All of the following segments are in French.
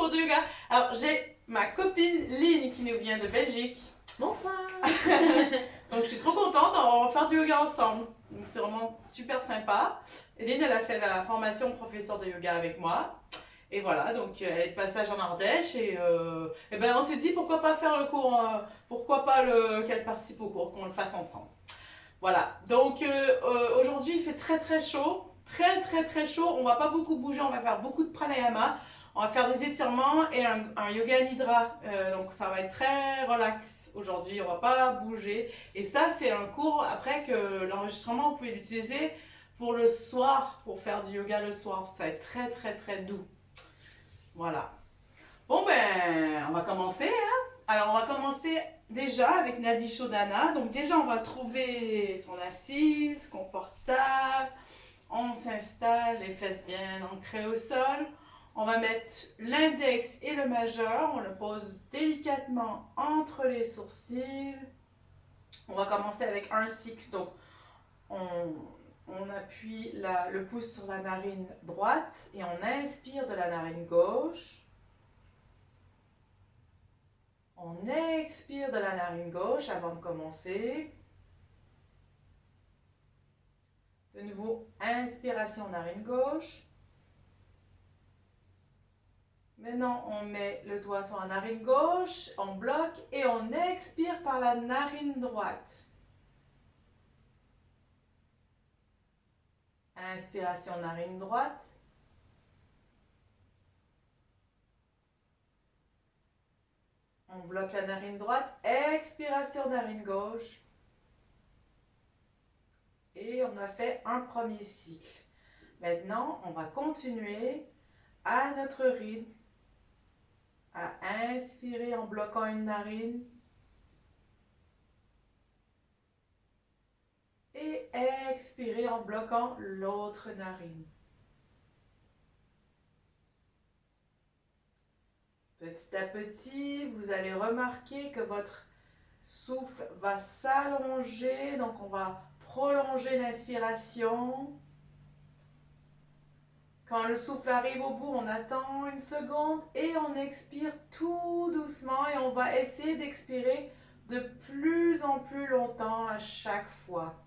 cours de yoga. Alors, j'ai ma copine Lynn qui nous vient de Belgique. Bonsoir. Donc, je suis trop contente, on va faire du yoga ensemble. Donc, c'est vraiment super sympa. Et Lynn, elle a fait la formation professeur de yoga avec moi. Et voilà, donc elle est de passage en Ardèche et ben on s'est dit pourquoi pas faire le cours, qu'elle participe au cours, qu'on le fasse ensemble. Voilà, donc aujourd'hui il fait très chaud, très chaud, on va pas beaucoup bouger, on va faire beaucoup de pranayama, on va faire des étirements et un yoga nidra, donc ça va être très relax aujourd'hui, on va pas bouger. Et ça c'est un cours après que l'enregistrement vous pouvez l'utiliser pour le soir, pour faire du yoga le soir, ça va être très doux. Voilà. Bon ben, on va commencer. Hein? Alors, on va commencer déjà avec Nadi Shodhana. Donc déjà, on va trouver son assise, confortable. On s'installe, les fesses bien ancrées au sol. On va mettre l'index et le majeur. On le pose délicatement entre les sourcils. On va commencer avec un cycle. Donc, on appuie le pouce sur la narine droite et on inspire de la narine gauche. On expire de la narine gauche avant de commencer. De nouveau, inspiration narine gauche. Maintenant, on met le doigt sur la narine gauche, on bloque et on expire par la narine droite. Inspiration narine droite. On bloque la narine droite, expiration narine gauche. Et on a fait un premier cycle. Maintenant, on va continuer à notre rythme, à inspirer en bloquant une narine et expirer en bloquant l'autre narine. Petit à petit, vous allez remarquer que votre souffle va s'allonger, donc on va prolonger l'inspiration. Quand le souffle arrive au bout, on attend une seconde et on expire tout doucement et on va essayer d'expirer de plus en plus longtemps à chaque fois.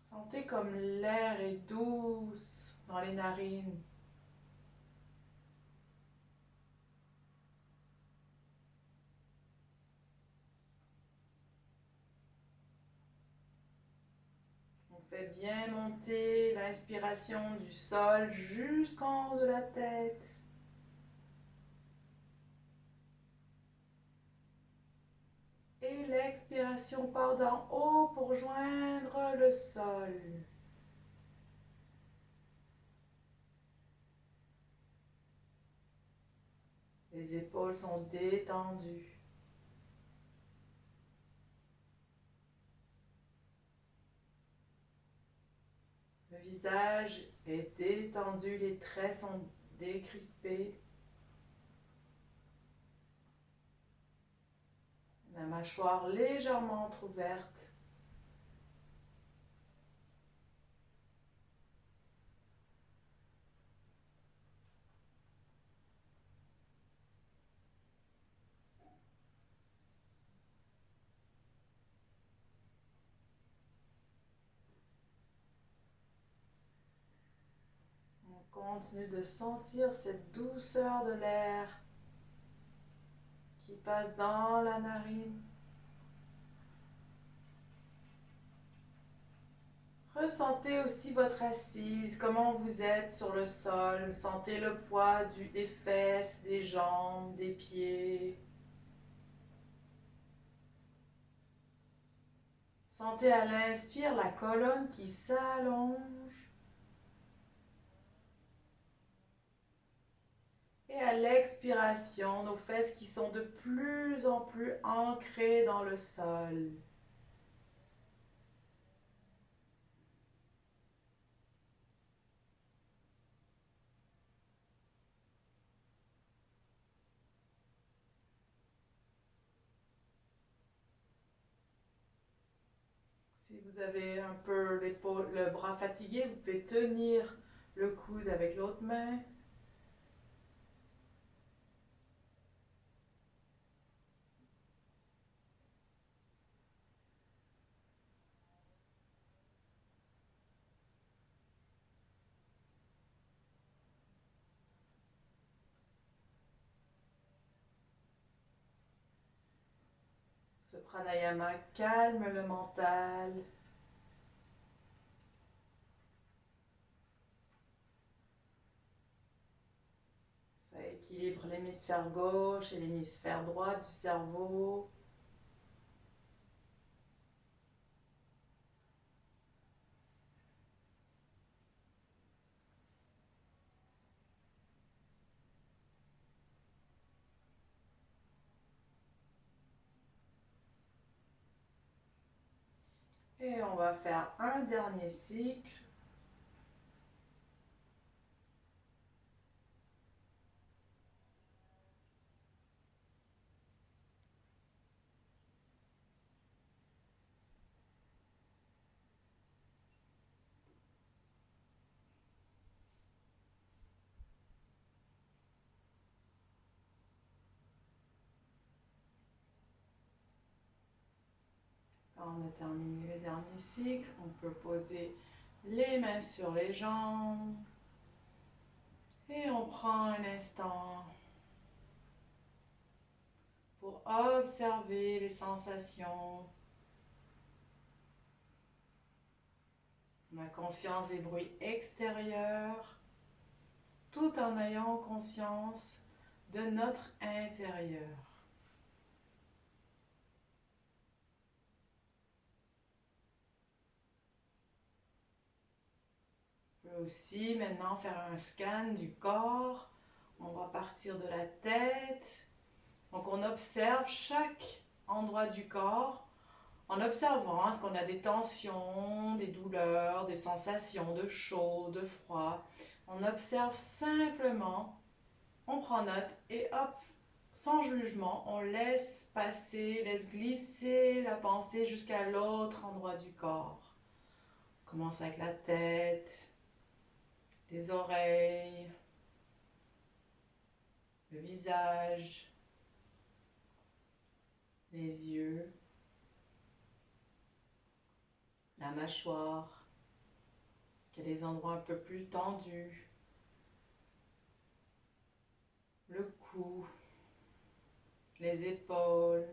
Sentez comme l'air est douce dans les narines. On fait bien monter l'inspiration du sol jusqu'en haut de la tête. Et l'expiration part d'en haut pour joindre le sol. Les épaules sont détendues. Le visage est détendu, les traits sont décrispés. La mâchoire légèrement entrouverte. On continue de sentir cette douceur de l'air qui passe dans la narine. Ressentez aussi votre assise, comment vous êtes sur le sol. Sentez le poids des fesses, des jambes, des pieds. Sentez à l'inspire la colonne qui s'allonge. Et à l'expiration, nos fesses qui sont de plus en plus ancrées dans le sol. C'est vous avez un peu l'épaule, le bras fatigué, vous pouvez tenir le coude avec l'autre main. Ce pranayama calme le mental. Ça équilibre l'hémisphère gauche et l'hémisphère droit du cerveau. Et on va faire un dernier cycle. Quand on a terminé le dernier cycle, on peut poser les mains sur les jambes. Et on prend un instant pour observer les sensations. On a conscience des bruits extérieurs, tout en ayant conscience de notre intérieur. On peut aussi maintenant faire un scan du corps. On va partir de la tête. Donc on observe chaque endroit du corps en observant est-ce qu'on a des tensions, des douleurs, des sensations de chaud, de froid. On observe simplement, on prend note et hop, sans jugement, on laisse passer, laisse glisser la pensée jusqu'à l'autre endroit du corps. On commence avec la tête, les oreilles, le visage, les yeux, la mâchoire. Est-ce qu'il y a des endroits un peu plus tendus? Le cou, les épaules.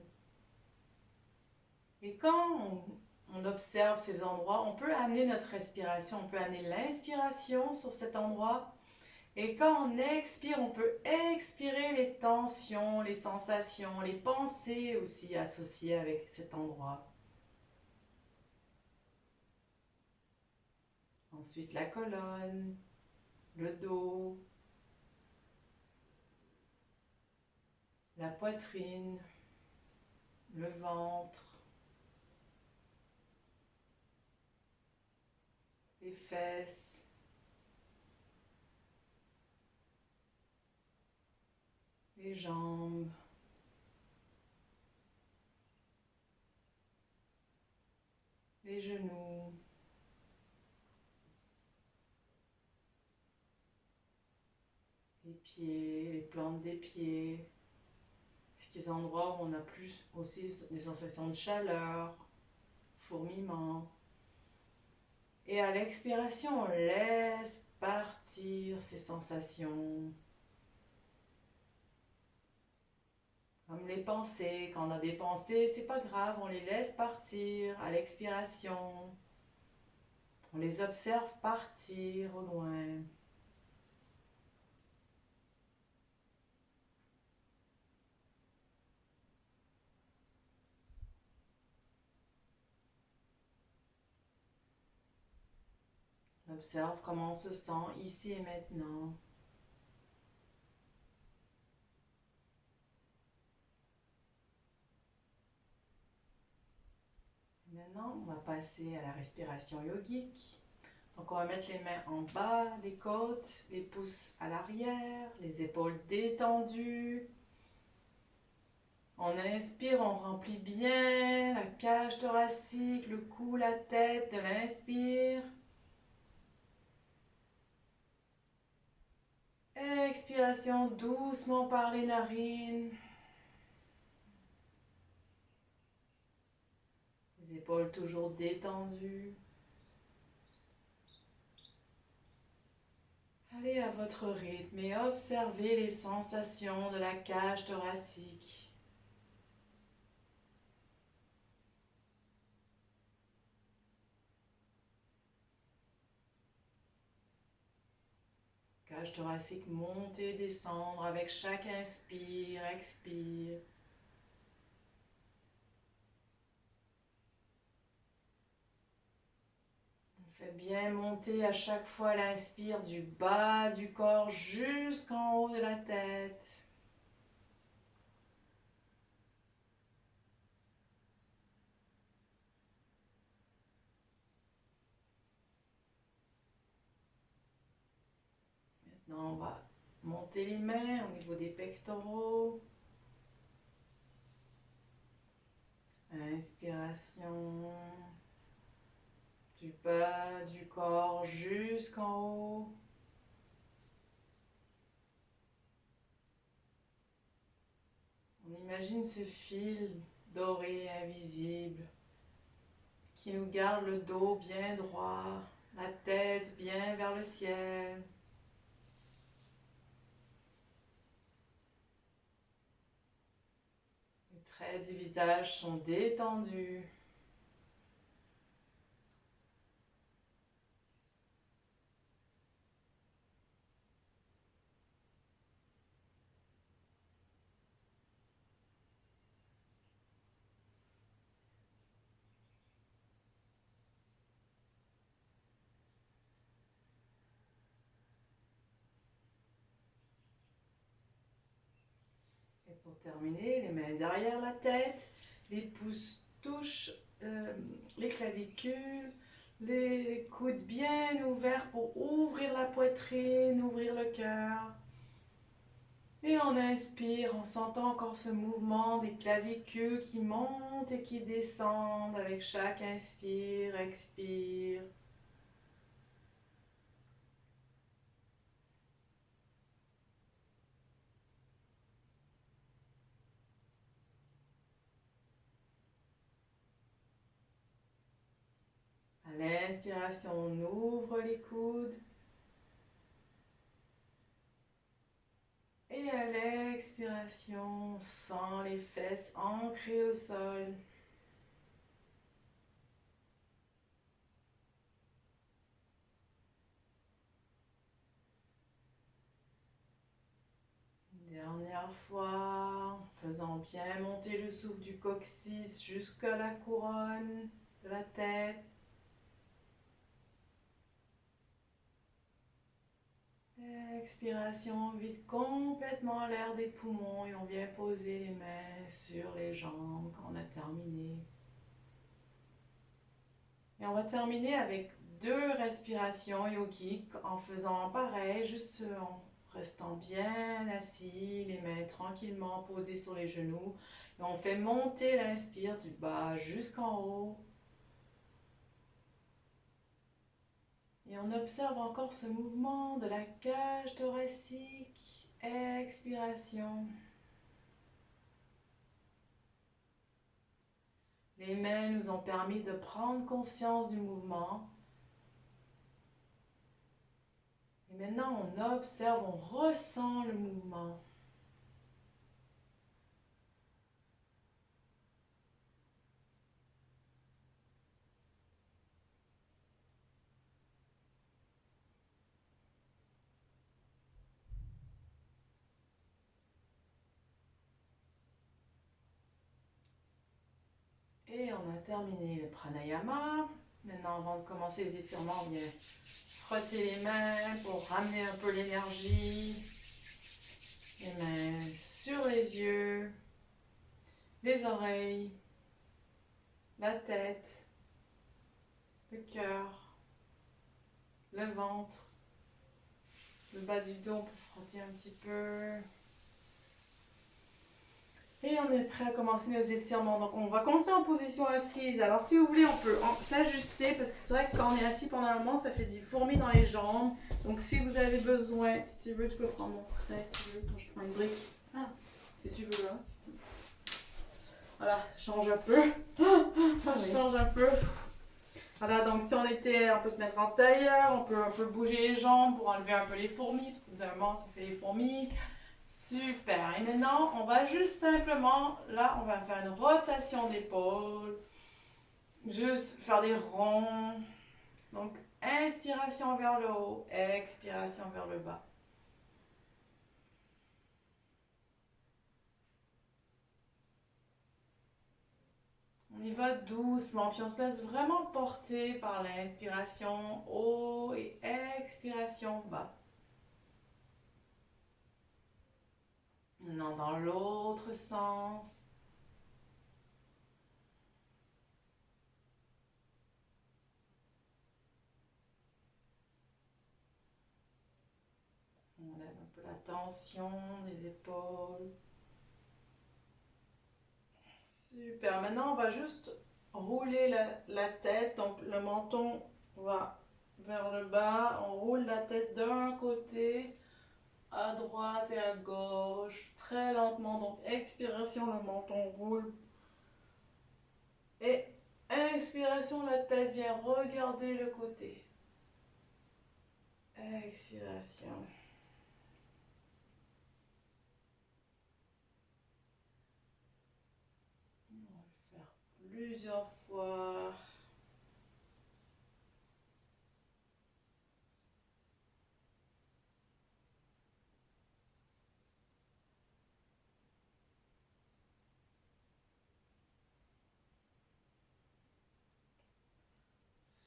Et quand on observe ces endroits, on peut amener notre respiration, on peut amener l'inspiration sur cet endroit. Et quand on expire, on peut expirer les tensions, les sensations, les pensées aussi associées avec cet endroit. Ensuite, la colonne, le dos, la poitrine, le ventre, les fesses, les jambes, les genoux, les pieds, les plantes des pieds. C'est des endroits où on a plus aussi des sensations de chaleur, fourmillement. Et à l'expiration, on laisse partir ces sensations. Comme les pensées, quand on a des pensées, c'est pas grave, on les laisse partir à l'expiration. On les observe partir au loin. On observe comment on se sent ici et maintenant. Maintenant, on va passer à la respiration yogique. Donc, on va mettre les mains en bas des côtes, les pouces à l'arrière, les épaules détendues. On inspire, on remplit bien la cage thoracique, le cou, la tête de l'inspire. Expiration doucement par les narines. Les épaules toujours détendues. Allez à votre rythme et observez les sensations de la cage thoracique. Cage thoracique monter, descendre avec chaque inspire, expire. On fait bien monter à chaque fois l'inspire du bas du corps jusqu'en haut de la tête. Maintenant, on va monter les mains au niveau des pectoraux. Inspiration du bas du corps jusqu'en haut. On imagine ce fil doré invisible qui nous garde le dos bien droit, la tête bien vers le ciel. Les traits du visage sont détendus. Et pour terminer, les mains derrière la tête, les pouces touchent les clavicules, les coudes bien ouverts pour ouvrir la poitrine, ouvrir le cœur. Et on inspire en sentant encore ce mouvement des clavicules qui montent et qui descendent avec chaque inspire, expire. À l'inspiration, on ouvre les coudes. Et à l'expiration, on sent les fesses ancrées au sol. Dernière fois, en faisant bien monter le souffle du coccyx jusqu'à la couronne de la tête. Expiration, on vide complètement l'air des poumons et on vient poser les mains sur les jambes quand on a terminé. Et on va terminer avec 2 respirations yogiques en faisant pareil, juste en restant bien assis, les mains tranquillement posées sur les genoux. Et on fait monter l'inspire du bas jusqu'en haut. Et on observe encore ce mouvement de la cage thoracique. Expiration. Les mains nous ont permis de prendre conscience du mouvement. Et maintenant, on observe, on ressent le mouvement. Et on a terminé le pranayama. Maintenant, avant de commencer les étirements, on vient frotter les mains pour ramener un peu l'énergie. Les mains sur les yeux, les oreilles, la tête, le cœur, le ventre, le bas du dos pour frotter un petit peu. Et on est prêt à commencer nos étirements. Donc on va commencer en position assise. Alors si vous voulez, on peut s'ajuster parce que c'est vrai que quand on est assis pendant un moment, ça fait des fourmis dans les jambes. Donc si vous avez besoin, si tu veux, tu peux prendre mon coussin. Si tu veux, je prends une brique. Ah, si tu veux là. Voilà, change un peu. Je change un peu. Voilà, donc si on peut se mettre en tailleur, on peut un peu bouger les jambes pour enlever un peu les fourmis, parce que évidemment ça fait les fourmis. Super. Et maintenant, on va juste simplement, là, on va faire une rotation d'épaule. Juste faire des ronds. Donc, inspiration vers le haut, expiration vers le bas. On y va doucement, puis on se laisse vraiment porter par l'inspiration haut et expiration bas. Maintenant, dans l'autre sens. On lève un peu la tension des épaules. Super. Maintenant, on va juste rouler la tête. Donc, le menton va vers le bas. On roule la tête d'un côté, à droite et à gauche, très lentement. Donc, expiration, le menton roule. Et inspiration, la tête vient regarder le côté. Expiration. On va le faire plusieurs fois.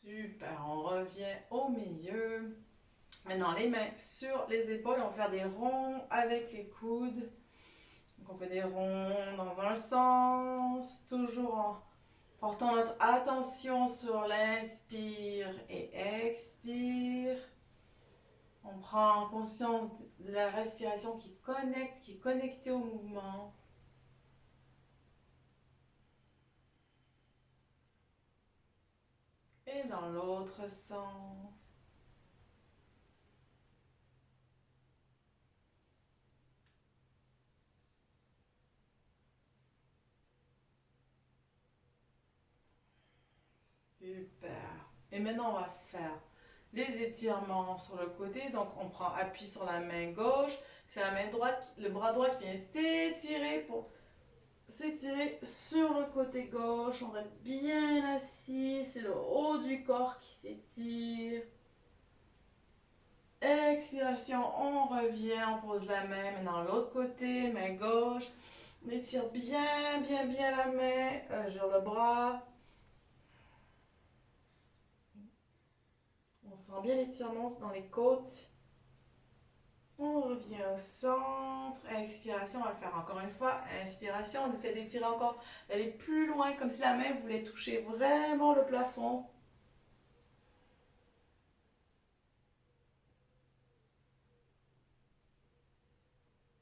Super, on revient au milieu. Maintenant, les mains sur les épaules, on va faire des ronds avec les coudes. Donc, on fait des ronds dans un sens, toujours en portant notre attention sur l'inspire et expire. On prend conscience de la respiration qui connecte, qui est connectée au mouvement. Et dans l'autre sens. Super. Et maintenant, on va faire les étirements sur le côté. Donc, on prend appui sur la main gauche. C'est la main droite, le bras droit qui vient s'étirer pour s'étirer sur le côté gauche. On reste bien assis. C'est le haut du corps qui s'étire. Expiration, on revient, on pose la main. Maintenant, l'autre côté, main gauche. On étire bien, bien, bien la main sur le bras. On sent bien l'étirement dans les côtes. On revient au centre. Expiration, on va le faire encore une fois. Inspiration, on essaie d'étirer encore, d'aller plus loin, comme si la main voulait toucher vraiment le plafond.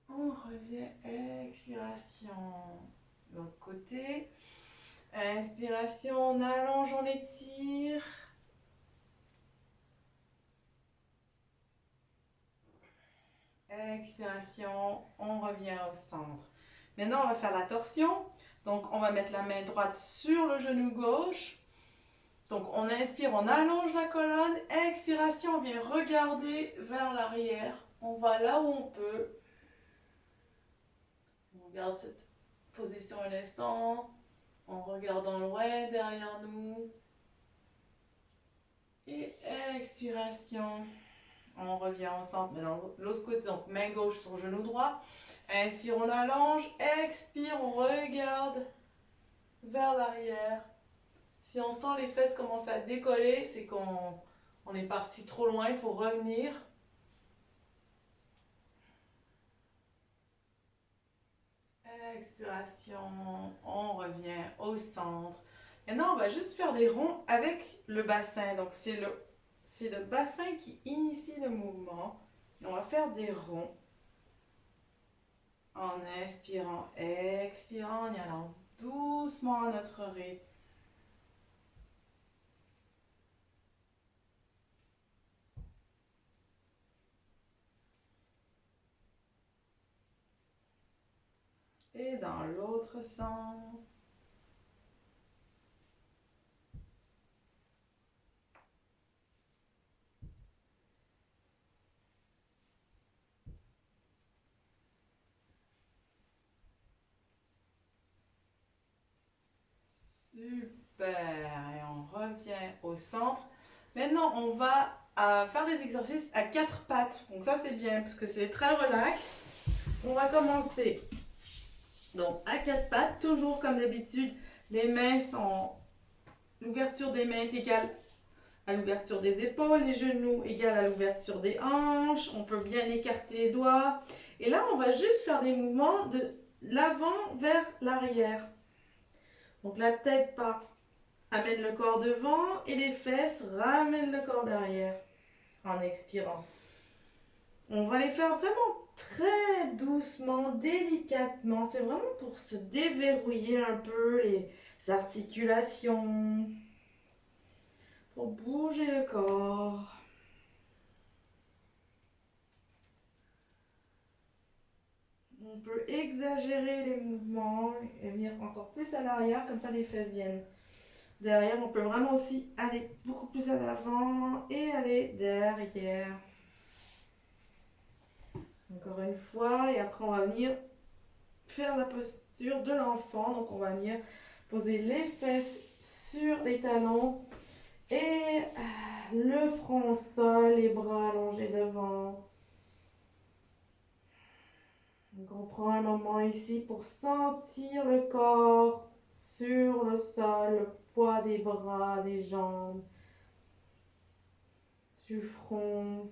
On revient, expiration. L'autre côté. Inspiration, on allonge, on étire. Expiration, on revient au centre. Maintenant, on va faire la torsion. Donc, on va mettre la main droite sur le genou gauche. Donc, on inspire, on allonge la colonne. Expiration, on vient regarder vers l'arrière. On va là où on peut. On garde cette position un instant en regardant loin derrière nous. Et expiration. On revient au centre, mais dans l'autre côté, donc main gauche sur genou droit. Inspire, on allonge. Expire, on regarde vers l'arrière. Si on sent les fesses commencer à décoller, c'est qu'on est parti trop loin, il faut revenir. Expiration, on revient au centre. Maintenant, on va juste faire des ronds avec le bassin. Donc, c'est le bassin qui initie le mouvement. Et on va faire des ronds. En inspirant, expirant, en y allant doucement à notre rythme. Et dans l'autre sens. Super. Et on revient au centre. Maintenant, on va faire des exercices à quatre pattes. Donc ça, c'est bien parce que c'est très relax. On va commencer. Donc, à quatre pattes, toujours comme d'habitude, les mains sont... L'ouverture des mains est égale à l'ouverture des épaules, les genoux égale à l'ouverture des hanches. On peut bien écarter les doigts. Et là, on va juste faire des mouvements de l'avant vers l'arrière. Donc, la tête part, amène le corps devant et les fesses ramènent le corps derrière en expirant. On va les faire vraiment très doucement, délicatement. C'est vraiment pour se déverrouiller un peu les articulations, pour bouger le corps. On peut exagérer les mouvements et venir encore plus à l'arrière, comme ça les fesses viennent derrière. On peut vraiment aussi aller beaucoup plus à l'avant et aller derrière. Encore une fois, et après on va venir faire la posture de l'enfant. Donc on va venir poser les fesses sur les talons et le front au sol, les bras allongés devant. Donc on prend un moment ici pour sentir le corps sur le sol, le poids des bras, des jambes, du front.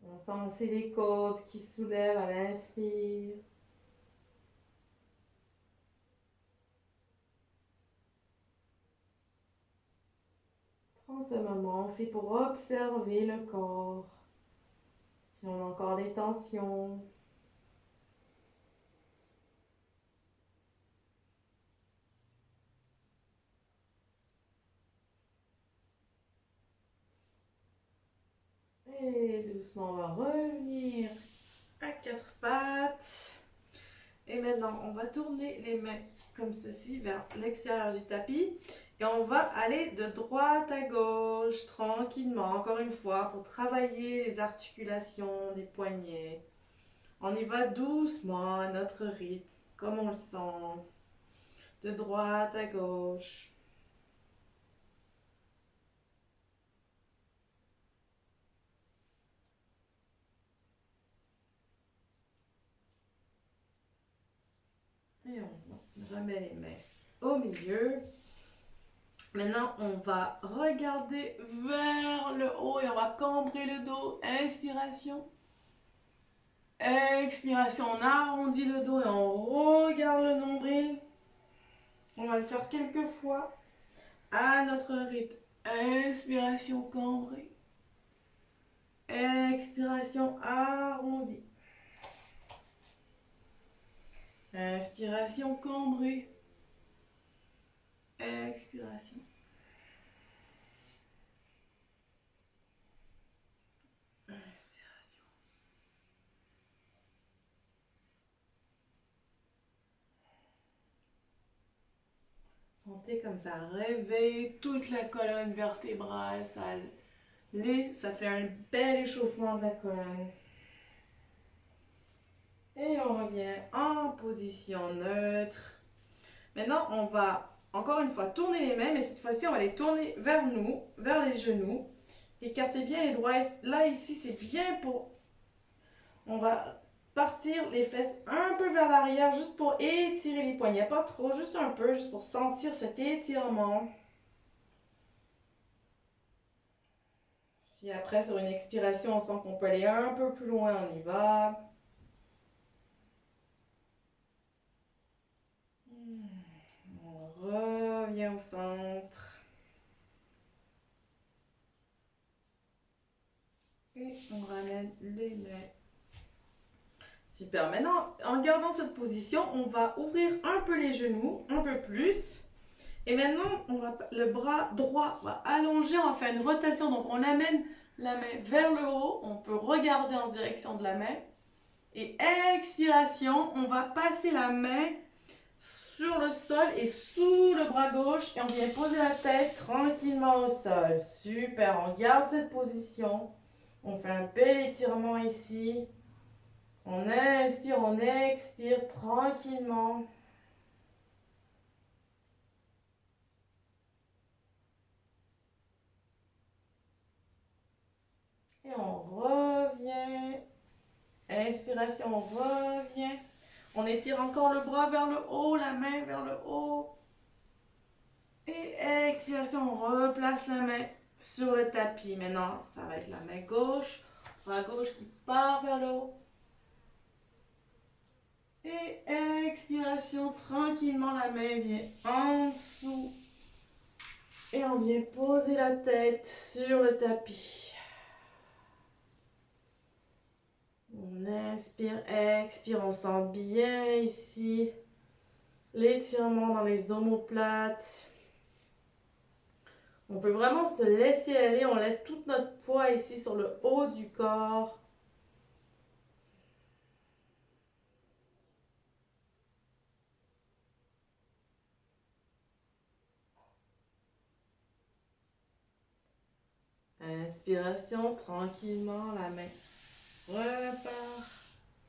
On sent aussi les côtes qui soulèvent à l'inspire. Prends ce moment aussi pour observer le corps. Si on a encore des tensions. Et doucement, on va revenir à quatre pattes. Et maintenant, on va tourner les mains comme ceci vers l'extérieur du tapis. Et on va aller de droite à gauche, tranquillement, encore une fois, pour travailler les articulations des poignets. On y va doucement, à notre rythme, comme on le sent. De droite à gauche. Et on remet les mains au milieu. Maintenant, on va regarder vers le haut et on va cambrer le dos. Inspiration. Expiration, on arrondit le dos et on regarde le nombril. On va le faire quelques fois à notre rythme. Inspiration cambrée. Expiration arrondie. Inspiration cambrée. Expiration. Inspiration. Sentez comme ça réveille toute la colonne vertébrale. Ça fait un bel échauffement de la colonne. Et on revient en position neutre. Maintenant, on va encore une fois tourner les mains, mais cette fois-ci, on va les tourner vers nous, vers les genoux. Écartez bien les doigts. Là, ici, c'est bien pour... On va partir les fesses un peu vers l'arrière, juste pour étirer les poignets. Pas trop, juste un peu, juste pour sentir cet étirement. Si après, sur une expiration, on sent qu'on peut aller un peu plus loin, on y va. On revient au centre. Et On ramène les mains. Super. Maintenant, en gardant cette position, on va ouvrir un peu les genoux, un peu plus. Et maintenant, le bras droit va allonger, on va faire une rotation. Donc, on amène la main vers le haut. On peut regarder en direction de la main. Et expiration, on va passer la main sur le sol et sous le bras gauche. Et on vient poser la tête tranquillement au sol. Super, on garde cette position. On fait un bel étirement ici. On inspire, on expire tranquillement. Et on revient. Inspiration, on revient. On étire encore le bras vers le haut, la main vers le haut. Et expiration, on replace la main sur le tapis. Maintenant, ça va être la main gauche. Bras gauche qui part vers le haut. Et expiration, tranquillement, la main vient en dessous. Et on vient poser la tête sur le tapis. On inspire, expire, on sent bien ici l'étirement dans les omoplates. On peut vraiment se laisser aller, on laisse tout notre poids ici sur le haut du corps. Inspiration, tranquillement, la main repart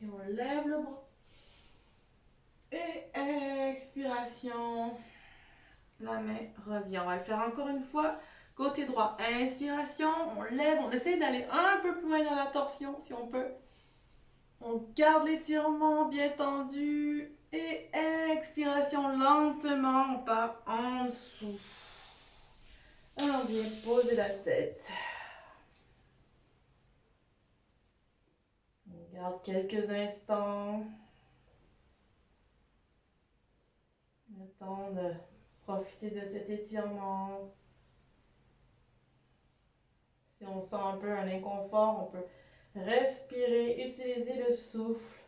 et on lève le bras. Et expiration, la main revient. On va le faire encore une fois. Côté droit, inspiration, on lève, on essaie d'aller un peu plus loin dans la torsion si on peut. On garde l'étirement bien tendu. Et expiration, lentement, on part en dessous. Et on vient poser la tête. On garde quelques instants. Le temps de profiter de cet étirement. Si on sent un peu un inconfort, on peut respirer, utiliser le souffle.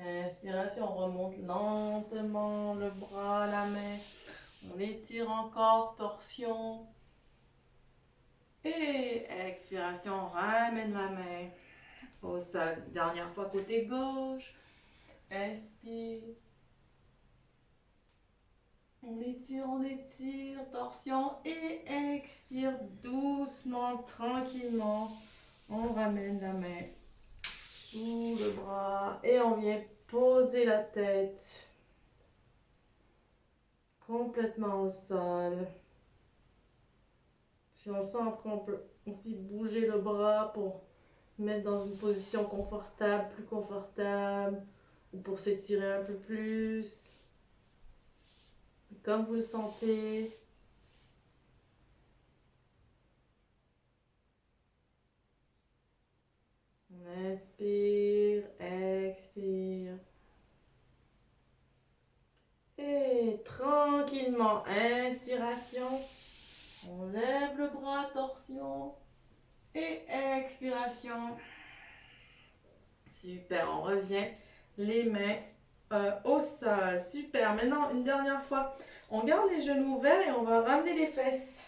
Inspiration, on remonte lentement le bras, la main. On étire encore, torsion. Et expiration, on ramène la main au sol. Dernière fois, côté gauche. Inspire. On étire, torsion. Et expire doucement, tranquillement. On ramène la main sous le bras. Et on vient poser la tête complètement au sol. Si on sent, après, on peut aussi bouger le bras pour mettre dans une position confortable, plus confortable, ou pour s'étirer un peu plus. Comme vous le sentez. On inspire, expire. Et tranquillement, inspiration. On lève le bras, torsion. Et expiration. Super, on revient. Les mains au sol. Super. Maintenant, une dernière fois. On garde les genoux ouverts et on va ramener les fesses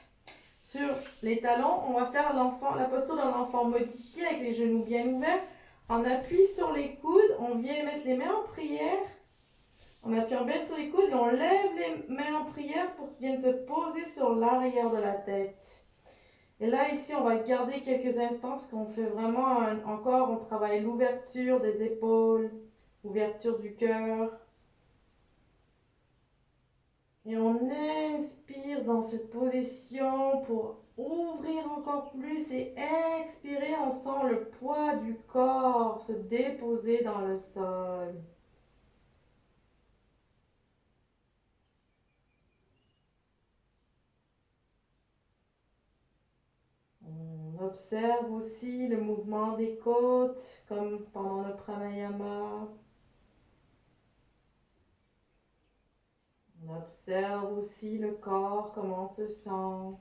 sur les talons. On va faire la posture d'un enfant modifié avec les genoux bien ouverts. On appuie sur les coudes. On vient mettre les mains en prière. On appuie bien sur les coudes et on lève les mains en prière pour qu'ils viennent se poser sur l'arrière de la tête. Et là, ici, on va garder quelques instants parce qu'on fait vraiment encore, on travaille l'ouverture des épaules, ouverture du cœur. Et on inspire dans cette position pour ouvrir encore plus et expirer, on sent le poids du corps se déposer dans le sol. On observe aussi le mouvement des côtes, comme pendant le pranayama. On observe aussi le corps, comment on se sent.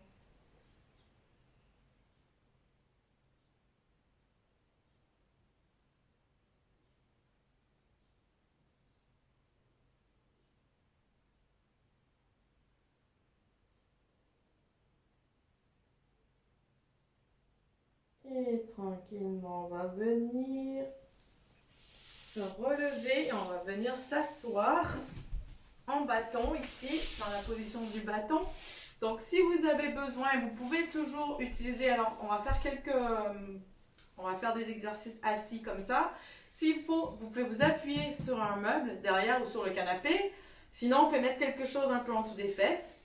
Et tranquillement, on va venir se relever et on va venir s'asseoir en bâton ici, dans la position du bâton. Donc si vous avez besoin, vous pouvez toujours utiliser, alors on va faire on va faire des exercices assis comme ça. S'il faut, vous pouvez vous appuyer sur un meuble derrière ou sur le canapé. Sinon, on fait mettre quelque chose un peu en dessous des fesses.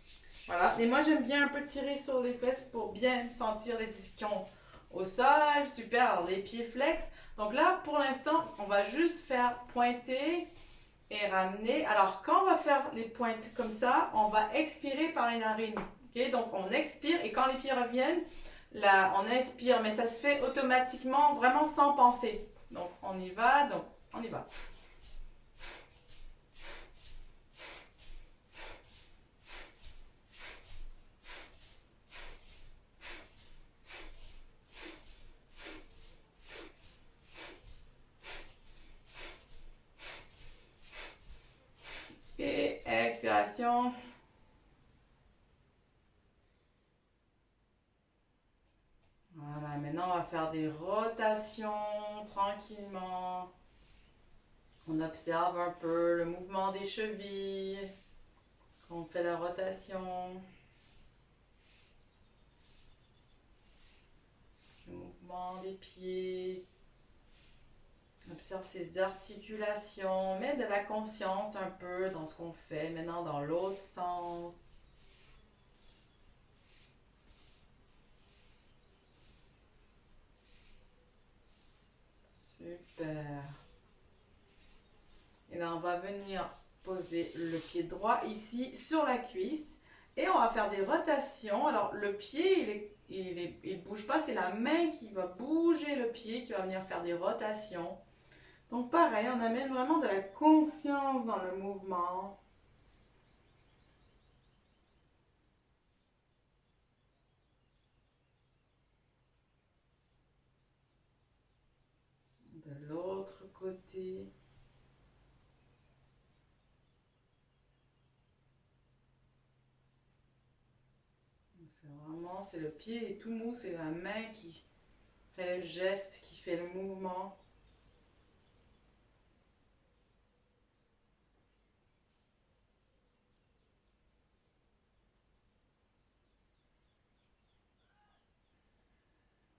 Voilà. Et moi, j'aime bien un peu tirer sur les fesses pour bien sentir les ischions au sol. Super. Alors, les pieds flex. Donc là, pour l'instant, on va juste faire pointer et ramener. Alors, quand on va faire les pointes comme ça, on va expirer par les narines. Okay? Donc, on expire et quand les pieds reviennent, là, on inspire. Mais ça se fait automatiquement, vraiment sans penser. Donc, on y va. Donc, on y va. Et expiration. Voilà, maintenant on va faire des rotations tranquillement. On observe un peu le mouvement des chevilles. On fait la rotation. Le mouvement des pieds. Observe ses articulations. Mets de la conscience un peu dans ce qu'on fait. Maintenant dans l'autre sens. Super. Et là, on va venir poser le pied droit ici sur la cuisse. Et on va faire des rotations. Alors, le pied, il bouge pas. C'est la main qui va bouger le pied, qui va venir faire des rotations. Donc, pareil, on amène vraiment de la conscience dans le mouvement. De l'autre côté. Vraiment, c'est le pied est tout mou, c'est la main qui fait le geste, qui fait le mouvement.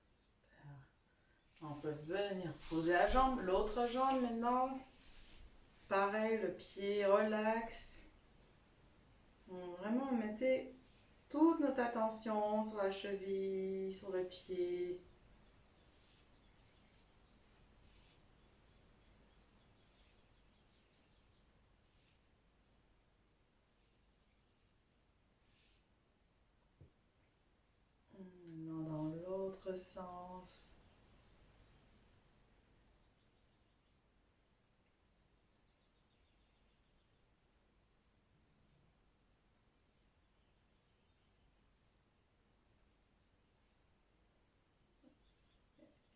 Super. On peut venir poser la jambe, l'autre jambe maintenant. Pareil, le pied relax. Vraiment, mettez toute notre attention sur la cheville, sur le pied. Dans l'autre sens.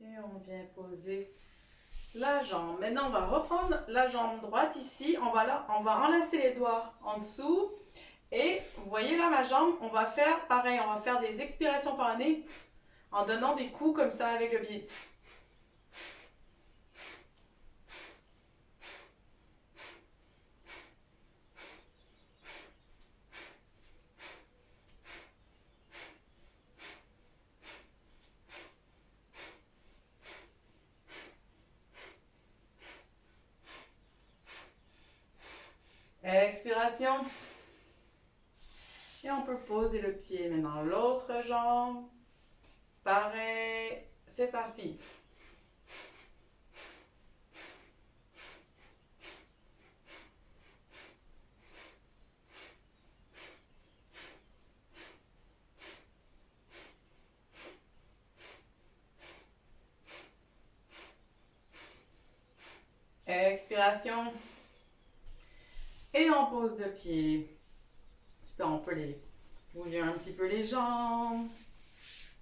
Et on vient poser la jambe. Maintenant, on va reprendre la jambe droite ici. On va enlacer les doigts en dessous. Et vous voyez là ma jambe, on va faire pareil. On va faire des expirations par le nez en donnant des coups comme ça avec le pied. Expiration. Et on peut poser le pied maintenant l'autre jambe. Pareil. C'est parti. expiration. Et on pose de pied. Super, on peut les bouger un petit peu les jambes.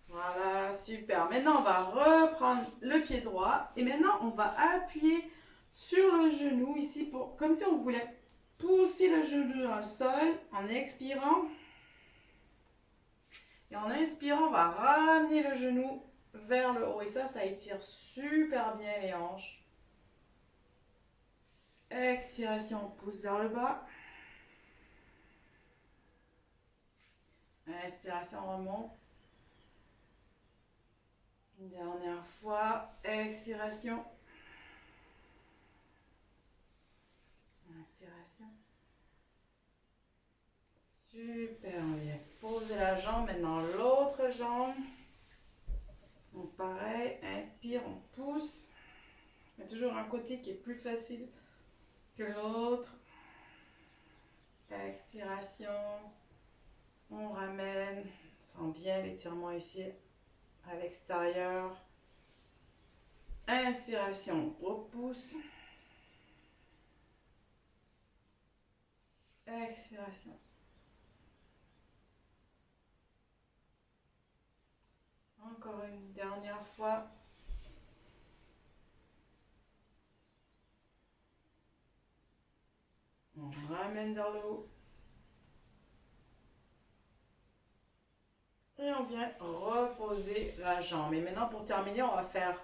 Voilà, super. Maintenant, on va reprendre le pied droit. Et maintenant, on va appuyer sur le genou ici, comme si on voulait pousser le genou dans le sol en expirant. Et en inspirant, on va ramener le genou vers le haut. Et ça étire super bien les hanches. Expiration, on pousse vers le bas. Inspiration, on remonte. Une dernière fois. Expiration. Inspiration. Super, on vient poser la jambe. Maintenant, l'autre jambe. Donc, pareil, inspire, on pousse. Il y a toujours un côté qui est plus facile que l'autre. Expiration. On ramène. On sent bien l'étirement ici à l'extérieur. Inspiration, on repousse. Expiration. Encore une dernière fois. On ramène vers le haut. Et on vient reposer la jambe. Et maintenant, pour terminer, on va faire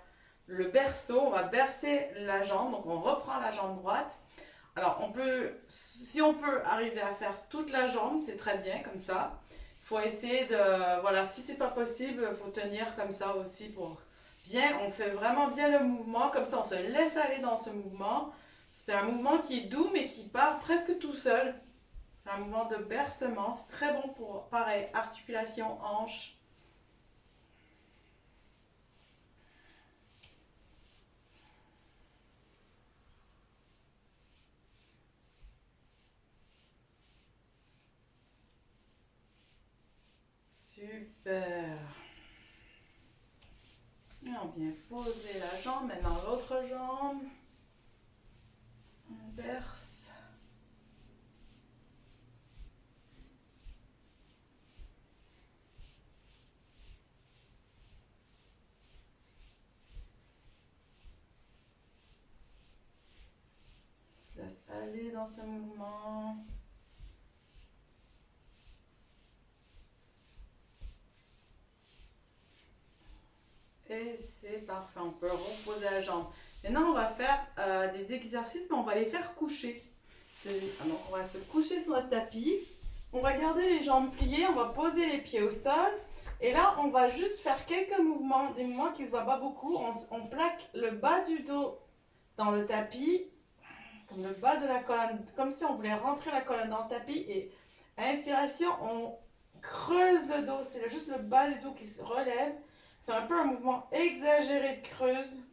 le berceau. On va bercer la jambe. Donc, on reprend la jambe droite. Alors, si on peut arriver à faire toute la jambe, c'est très bien comme ça. Il faut essayer de... Voilà, si c'est pas possible, il faut tenir comme ça aussi pour bien. On fait vraiment bien le mouvement. Comme ça, on se laisse aller dans ce mouvement. C'est un mouvement qui est doux, mais qui part presque tout seul. C'est un mouvement de bercement. C'est très bon pour, pareil, articulation, hanche. Super. Et on vient poser la jambe. Maintenant, l'autre jambe. On berce. On se laisse aller dans ce mouvement. Et c'est parfait, on peut reposer la jambe. Maintenant, on va faire des exercices, mais on va les faire coucher. Donc, on va se coucher sur notre tapis. On va garder les jambes pliées, on va poser les pieds au sol. Et là, on va juste faire quelques mouvements, des mouvements qui ne se voient pas beaucoup. On plaque le bas du dos dans le tapis, comme le bas de la colonne, comme si on voulait rentrer la colonne dans le tapis. Et à l'inspiration, on creuse le dos. C'est juste le bas du dos qui se relève. C'est un peu un mouvement exagéré de creuser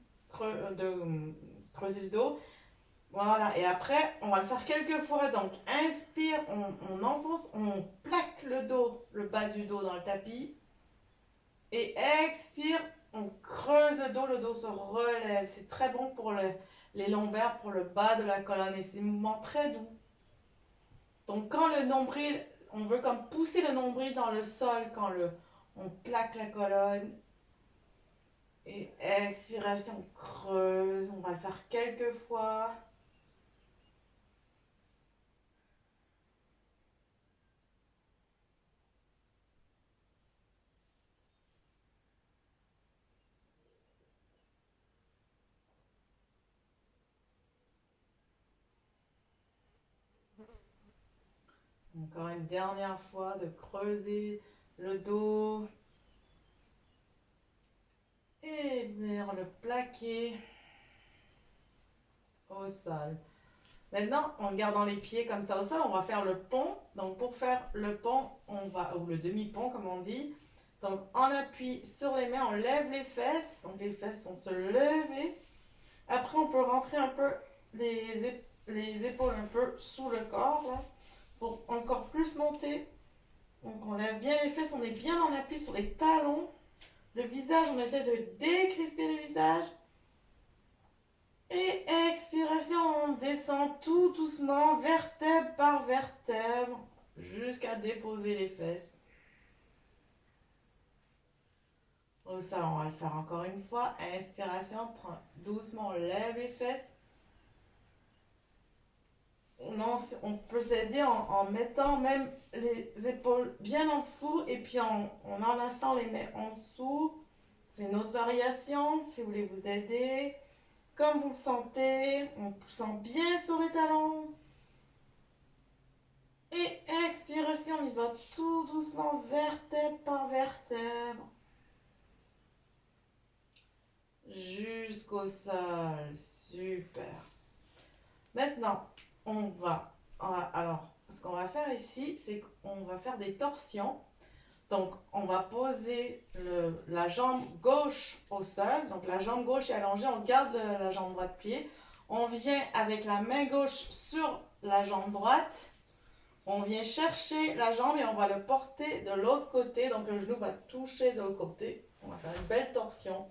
le dos. Voilà, et après, on va le faire quelques fois. Donc, inspire, on enfonce, on plaque le dos, le bas du dos dans le tapis. Et expire, on creuse le dos se relève. C'est très bon pour les lombaires, pour le bas de la colonne. Et c'est des mouvements très doux. Donc, quand le nombril, on veut comme pousser le nombril dans le sol quand on plaque la colonne. Et expiration, creuse. On va le faire quelques fois. Encore une dernière fois de creuser le dos. Et venir le plaquer au sol. Maintenant, en gardant les pieds comme ça au sol, on va faire le pont. Donc, pour faire le pont, ou le demi-pont comme on dit. Donc, on appuie sur les mains, on lève les fesses. Donc, les fesses vont se lever. Après, on peut rentrer un peu les épaules un peu sous le corps, là, pour encore plus monter. Donc, on lève bien les fesses, on est bien en appui sur les talons. Le visage, on essaie de décrisper le visage. Et expiration, on descend tout doucement, vertèbre par vertèbre, jusqu'à déposer les fesses. Au sol, on va le faire encore une fois. Inspiration, doucement, on lève les fesses. On peut s'aider en mettant même les épaules bien en dessous et puis en enlaçant les mains en dessous. C'est une autre variation si vous voulez vous aider. Comme vous le sentez, en poussant bien sur les talons. Et expiration, on y va tout doucement, vertèbre par vertèbre. Jusqu'au sol. Super. Maintenant, alors, ce qu'on va faire ici, c'est qu'on va faire des torsions. Donc, on va poser la jambe gauche au sol. Donc, la jambe gauche est allongée, on garde la jambe droite pliée. On vient avec la main gauche sur la jambe droite. On vient chercher la jambe et on va le porter de l'autre côté. Donc, le genou va toucher de l'autre côté. On va faire une belle torsion.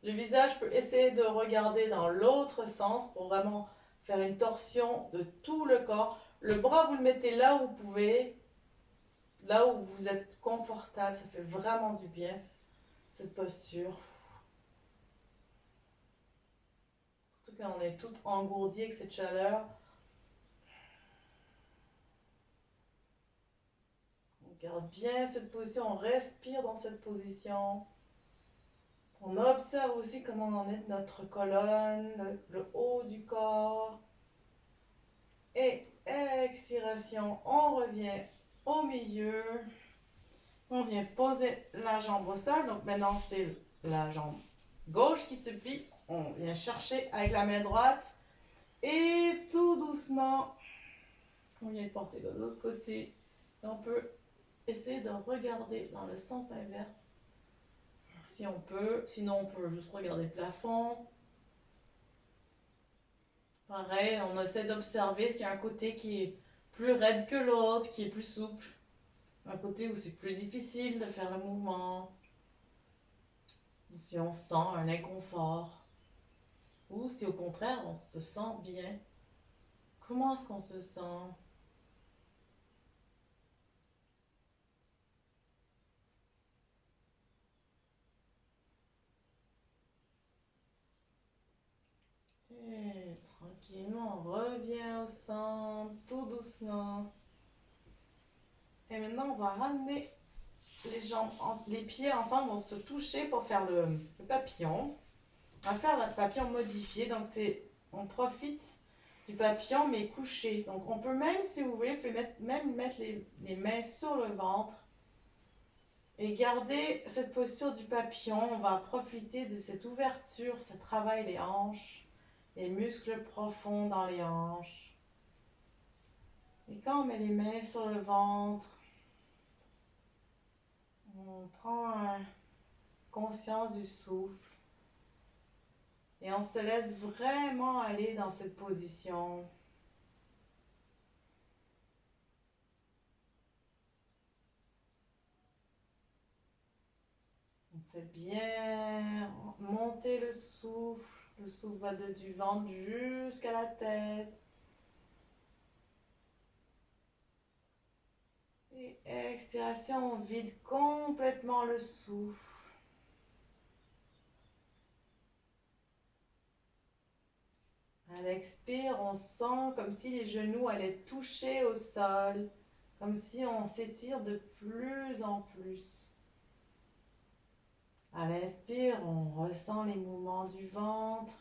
Le visage peut essayer de regarder dans l'autre sens pour vraiment faire une torsion de tout le corps. Le bras, vous le mettez là où vous pouvez, là où vous êtes confortable. Ça fait vraiment du bien, cette posture. Surtout quand on est tout engourdi avec cette chaleur. On garde bien cette position, on respire dans cette position. On observe aussi comment on en est notre colonne, le haut du corps. Et expiration, on revient au milieu. On vient poser la jambe au sol. Donc maintenant, c'est la jambe gauche qui se plie. On vient chercher avec la main droite. Et tout doucement, on vient porter de l'autre côté. Et on peut essayer de regarder dans le sens inverse. Si on peut. Sinon, on peut juste regarder le plafond. Pareil, on essaie d'observer ce qu'il y a un côté qui est plus raide que l'autre, qui est plus souple. Un côté où c'est plus difficile de faire le mouvement. Ou si on sent un inconfort. Ou si au contraire, on se sent bien. Comment est-ce qu'on se sent? Et tranquillement, on revient au centre, tout doucement. Et maintenant, on va ramener les jambes, les pieds ensemble, vont se toucher pour faire le papillon. On va faire le papillon modifié, donc on profite du papillon mais couché. Donc on peut même, si vous voulez, même mettre les mains sur le ventre et garder cette posture du papillon. On va profiter de cette ouverture, ça travaille les hanches, les muscles profonds dans les hanches. Et quand on met les mains sur le ventre, on prend conscience du souffle et on se laisse vraiment aller dans cette position. On fait bien monter le souffle. Le souffle va du ventre jusqu'à la tête. Et expiration, on vide complètement le souffle. À l'expire, on sent comme si les genoux allaient toucher au sol, comme si on s'étire de plus en plus. À l'inspire, on ressent les mouvements du ventre.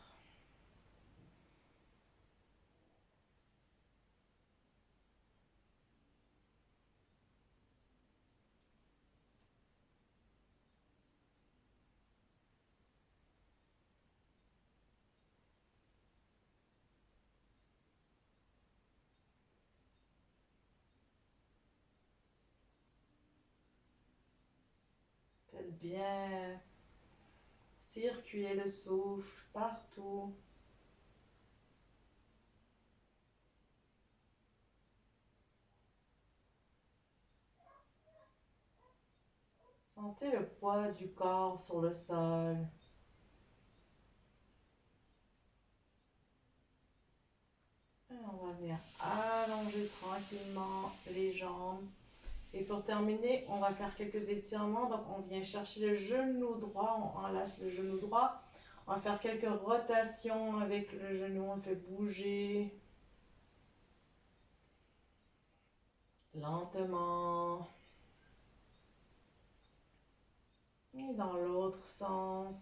Faites bien circuler le souffle partout. Sentez le poids du corps sur le sol. vient allonger tranquillement les jambes. Et pour terminer, on va faire quelques étirements. Donc, on vient chercher le genou droit, on enlace le genou droit. On va faire quelques rotations avec le genou, on le fait bouger lentement. Et dans l'autre sens.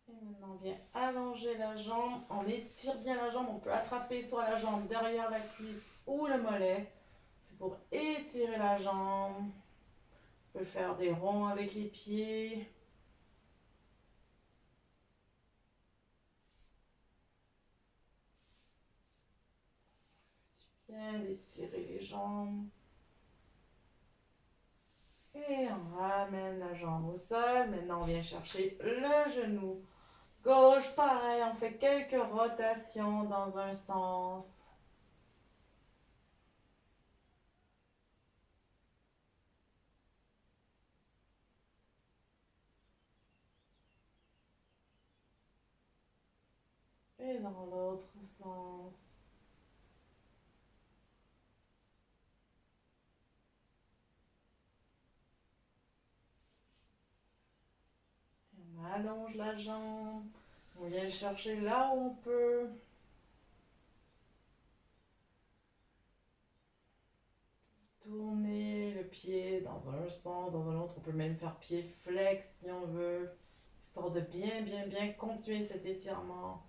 Et maintenant, on vient allonger la jambe. On étire bien la jambe. On peut attraper sur la jambe derrière la cuisse ou le mollet. C'est pour étirer la jambe. On peut faire des ronds avec les pieds. Bien étirer les jambes. Et on ramène la jambe au sol. Maintenant, on vient chercher le genou gauche. Pareil, on fait quelques rotations dans un sens. Et dans l'autre sens. On allonge la jambe. On vient chercher là où on peut. Tourner le pied dans un sens, dans un autre. On peut même faire pied flex si on veut. Histoire de bien continuer cet étirement.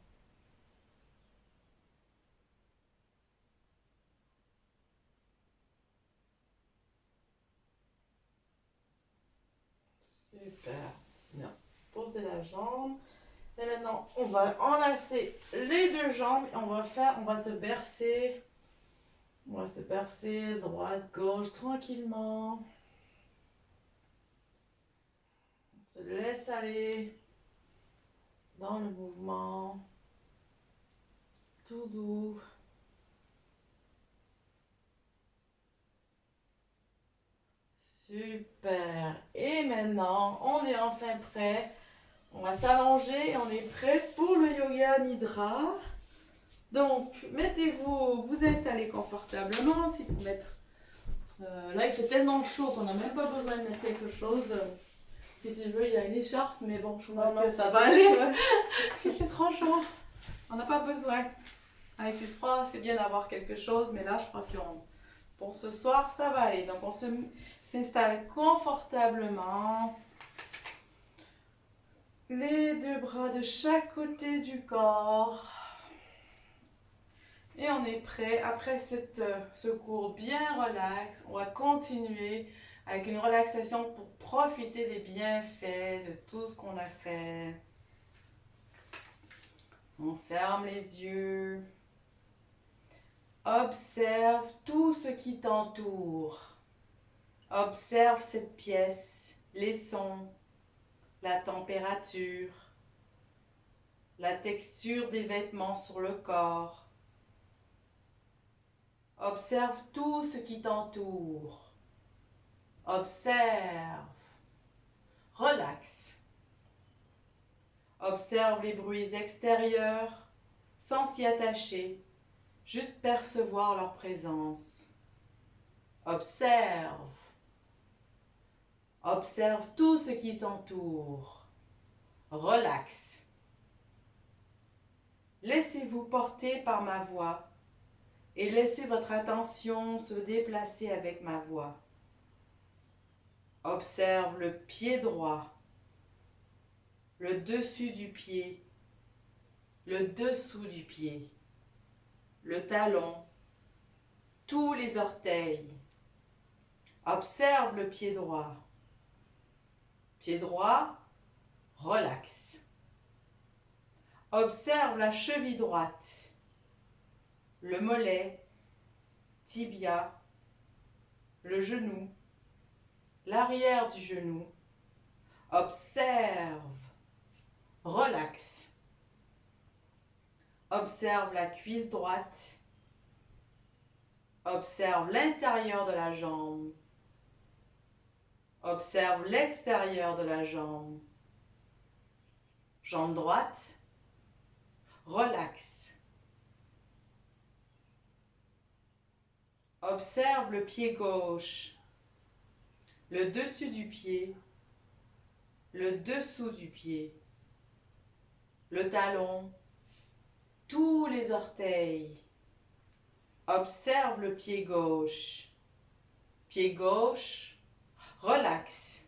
Super. Bien. Posez la jambe. Et maintenant, on va enlacer les deux jambes. Et on va se bercer. On va se bercer droite, gauche, tranquillement. On se laisse aller dans le mouvement. Tout doux. Super. Et maintenant, on est enfin prêt. On va s'allonger et on est prêt pour le yoga nidra. Donc, vous installez confortablement. Si vous mettre, là, il fait tellement chaud qu'on n'a même pas besoin de mettre quelque chose. Si tu veux, il y a une écharpe, mais bon, je crois que ça va aller. Il fait trop chaud. On n'a pas besoin. Ah, il fait froid, c'est bien d'avoir quelque chose, mais là, je crois que pour ce soir, ça va aller. Donc, on s'installe confortablement. Les deux bras de chaque côté du corps. Et on est prêt. Après ce cours bien relax, on va continuer avec une relaxation pour profiter des bienfaits de tout ce qu'on a fait. On ferme les yeux. Observe tout ce qui t'entoure. Observe cette pièce, les sons, la température, la texture des vêtements sur le corps. Observe tout ce qui t'entoure. Observe. Relaxe. Observe les bruits extérieurs sans s'y attacher, juste percevoir leur présence. Observe. Observe tout ce qui t'entoure. Relaxe. Laissez-vous porter par ma voix et laissez votre attention se déplacer avec ma voix. Observe le pied droit, le dessus du pied, le dessous du pied, le talon, tous les orteils. Observe le pied droit. Pied droit, relaxe. Observe la cheville droite, le mollet, tibia, le genou, l'arrière du genou. Observe, relaxe. Observe la cuisse droite. Observe l'intérieur de la jambe. Observe l'extérieur de la jambe. Jambe droite, relaxe. Observe le pied gauche, le dessus du pied, le dessous du pied, le talon, tous les orteils. Observe le pied gauche. Pied gauche, relaxe.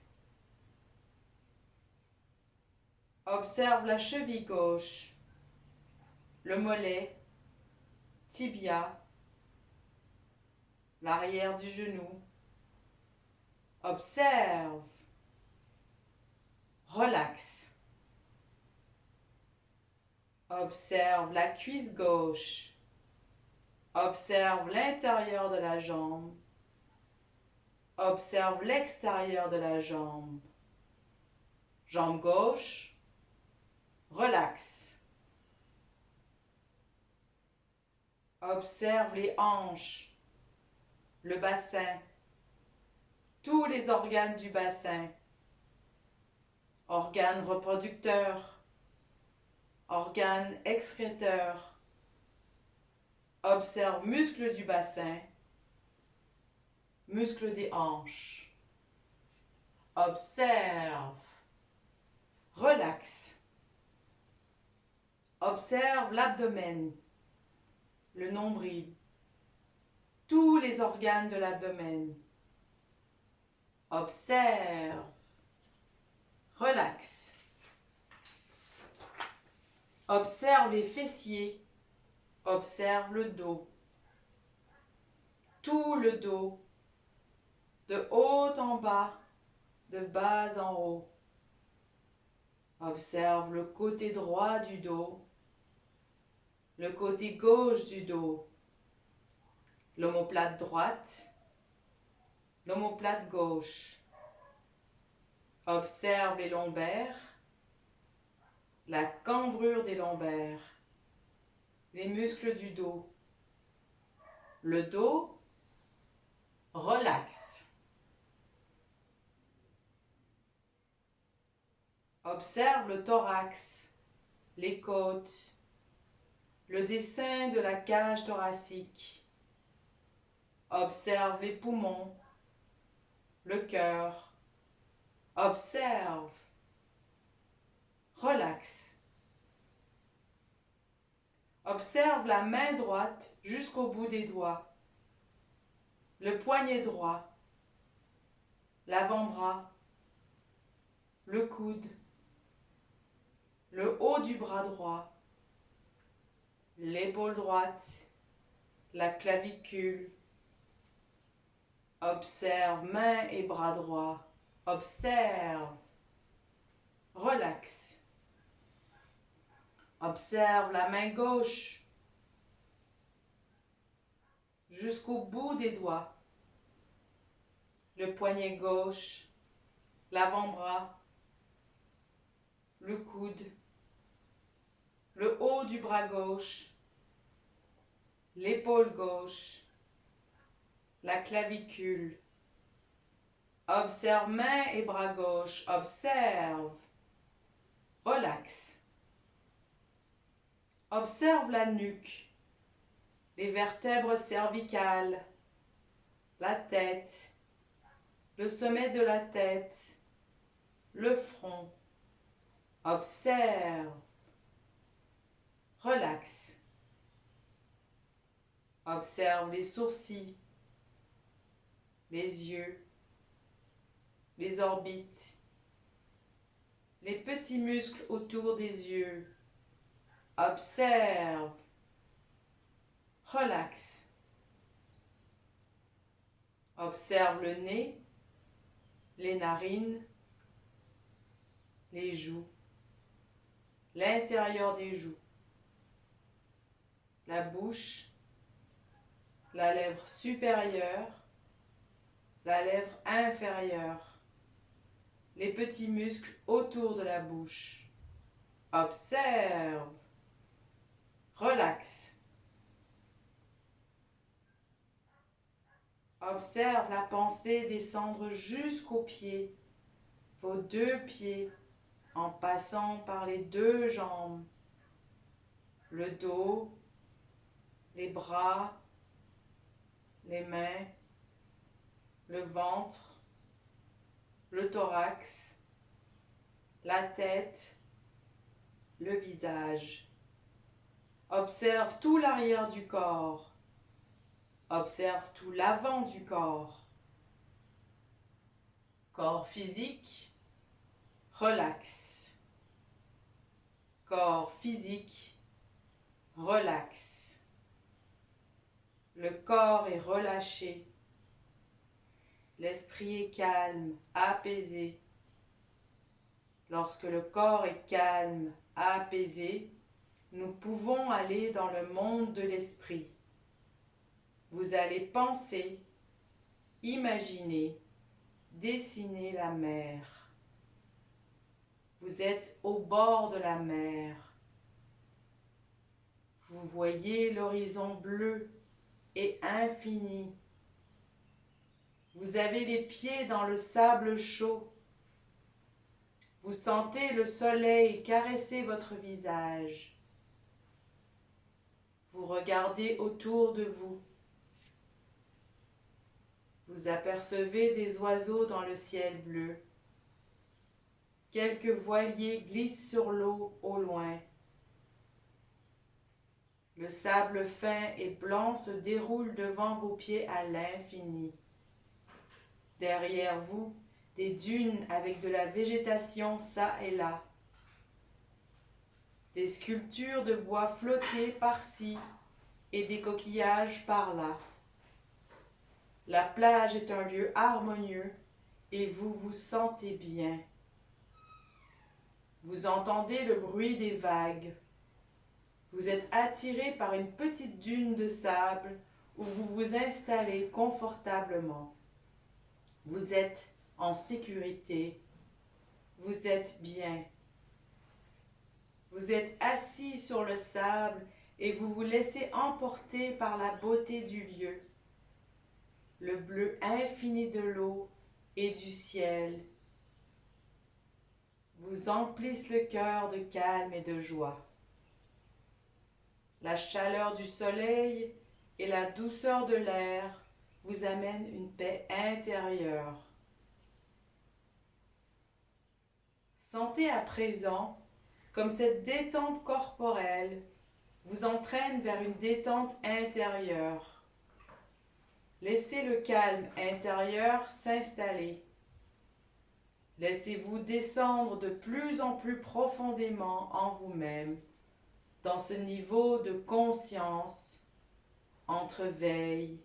Observe la cheville gauche, le mollet, tibia, l'arrière du genou. Observe. Relaxe. Observe la cuisse gauche. Observe l'intérieur de la jambe. Observe l'extérieur de la jambe. Jambe gauche. Relaxe. Observe les hanches, le bassin, tous les organes du bassin. Organes reproducteurs, organes excréteurs. Observe muscles du bassin, muscles des hanches. Observe. Relaxe. Observe l'abdomen, le nombril, tous les organes de l'abdomen. Observe. Relaxe. Observe les fessiers. Observe le dos. Tout le dos. De haut en bas, de bas en haut. Observe le côté droit du dos. Le côté gauche du dos. L'omoplate droite. L'omoplate gauche. Observe les lombaires, la cambrure des lombaires, les muscles du dos. Le dos, relaxe. Observe le thorax, les côtes, le dessin de la cage thoracique. Observe les poumons, le cœur. Observe. Relaxe. Observe la main droite jusqu'au bout des doigts, le poignet droit, l'avant-bras, le coude, le haut du bras droit, l'épaule droite, la clavicule. Observe main et bras droit. Observe. Relaxe. Observe la main gauche jusqu'au bout des doigts. Le poignet gauche, l'avant-bras, le coude, le haut du bras gauche, l'épaule gauche, la clavicule. Observe main et bras gauche. Observe. Relaxe. Observe la nuque, les vertèbres cervicales, la tête, le sommet de la tête, le front. Observe. Relaxe. Observe les sourcils, les yeux, les orbites, les petits muscles autour des yeux. Observe. Relaxe. Observe le nez, les narines, les joues, l'intérieur des joues, la bouche, la lèvre supérieure, la lèvre inférieure, les petits muscles autour de la bouche. Observe. Relaxe. Observe la pensée descendre jusqu'aux pieds, vos 2 pieds, en passant par les 2 jambes, le dos, les bras, les mains, le ventre, le thorax, la tête, le visage. Observe tout l'arrière du corps. Observe tout l'avant du corps. Corps physique, relax. Corps physique, relax. Le corps est relâché. L'esprit est calme, apaisé. Lorsque le corps est calme, apaisé, nous pouvons aller dans le monde de l'esprit. Vous allez penser, imaginer, dessiner la mer. Vous êtes au bord de la mer. Vous voyez l'horizon bleu et infini. Vous avez les pieds dans le sable chaud. Vous sentez le soleil caresser votre visage. Vous regardez autour de vous. Vous apercevez des oiseaux dans le ciel bleu. Quelques voiliers glissent sur l'eau au loin. Le sable fin et blanc se déroule devant vos pieds à l'infini. Derrière vous, des dunes avec de la végétation çà et là. Des sculptures de bois flottées par-ci et des coquillages par-là. La plage est un lieu harmonieux et vous vous sentez bien. Vous entendez le bruit des vagues. Vous êtes attiré par une petite dune de sable où vous vous installez confortablement. Vous êtes en sécurité. Vous êtes bien. Vous êtes assis sur le sable et vous vous laissez emporter par la beauté du lieu. Le bleu infini de l'eau et du ciel vous emplissent le cœur de calme et de joie. La chaleur du soleil et la douceur de l'air vous amènent une paix intérieure. Sentez à présent comme cette détente corporelle vous entraîne vers une détente intérieure. Laissez le calme intérieur s'installer. Laissez-vous descendre de plus en plus profondément en vous-même, dans ce niveau de conscience entre veille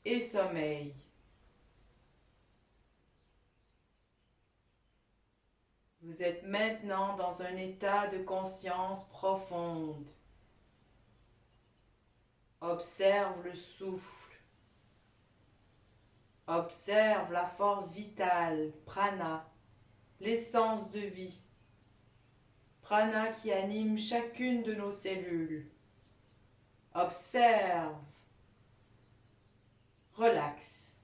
et sommeil. Vous êtes maintenant dans un état de conscience profonde. Observe le souffle. Observe la force vitale, prana, l'essence de vie. Prana qui anime chacune de nos cellules. Observe. Relaxe.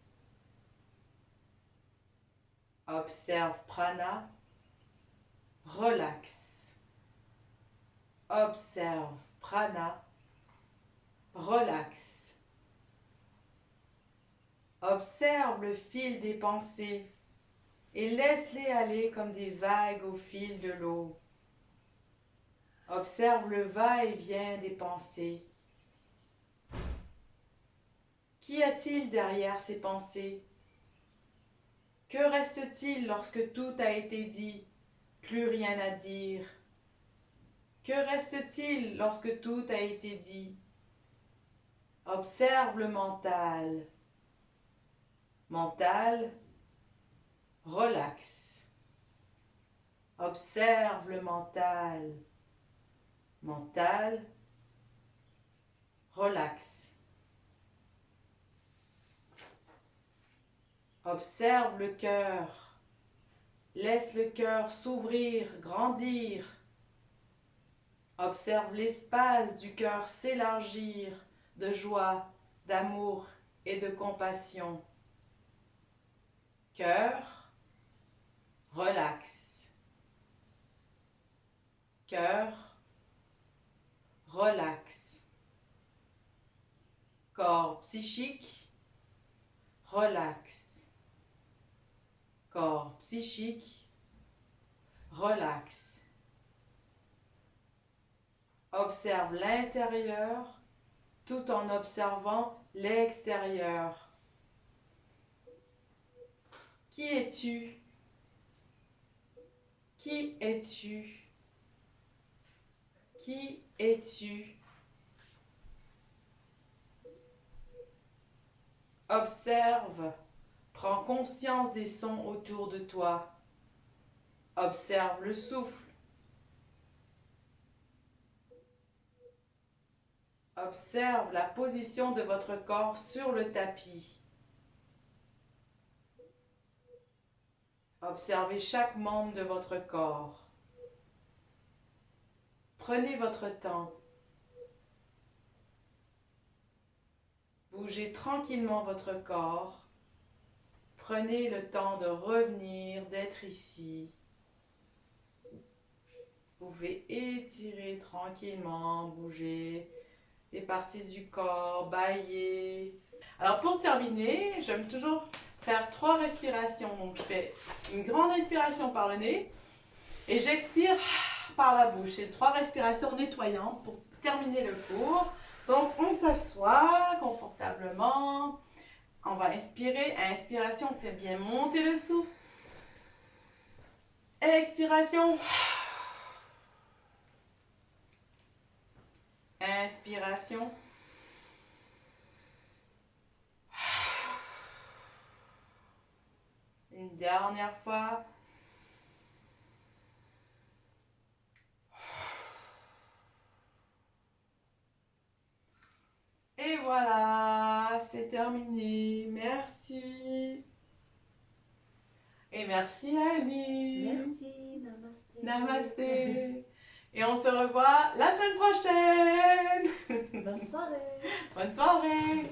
Observe prana. Relaxe. Observe prana. Relaxe. Observe le fil des pensées et laisse-les aller comme des vagues au fil de l'eau. Observe le va-et-vient des pensées. Qu'y a-t-il derrière ces pensées? Que reste-t-il lorsque tout a été dit, plus rien à dire? Que reste-t-il lorsque tout a été dit? Observe le mental. Mental, relaxe. Observe le mental. Mental, relaxe. Observe le cœur. Laisse le cœur s'ouvrir, grandir. Observe l'espace du cœur s'élargir de joie, d'amour et de compassion. Cœur, relax. Cœur, relax. Corps psychique, relax. Corps psychique, relax. Observe l'intérieur tout en observant l'extérieur. Qui es-tu? Qui es-tu? Qui es-tu? Observe, prends conscience des sons autour de toi. Observe le souffle. Observe la position de votre corps sur le tapis. Observez chaque membre de votre corps. Prenez votre temps. Bougez tranquillement votre corps. Prenez le temps de revenir, d'être ici. Vous pouvez étirer tranquillement, bouger les parties du corps, bâiller. Alors pour terminer, j'aime toujours faire 3 respirations. Donc je fais une grande inspiration par le nez et j'expire par la bouche. C'est 3 respirations nettoyantes pour terminer le cours. Donc on s'assoit confortablement. On va inspirer. Inspiration, on fait bien monter le souffle. Expiration. Inspiration. Une dernière fois. Et voilà, c'est terminé. Merci. Et merci Ali. Merci, namasté. Namasté. Et on se revoit la semaine prochaine. Bonne soirée. Bonne soirée.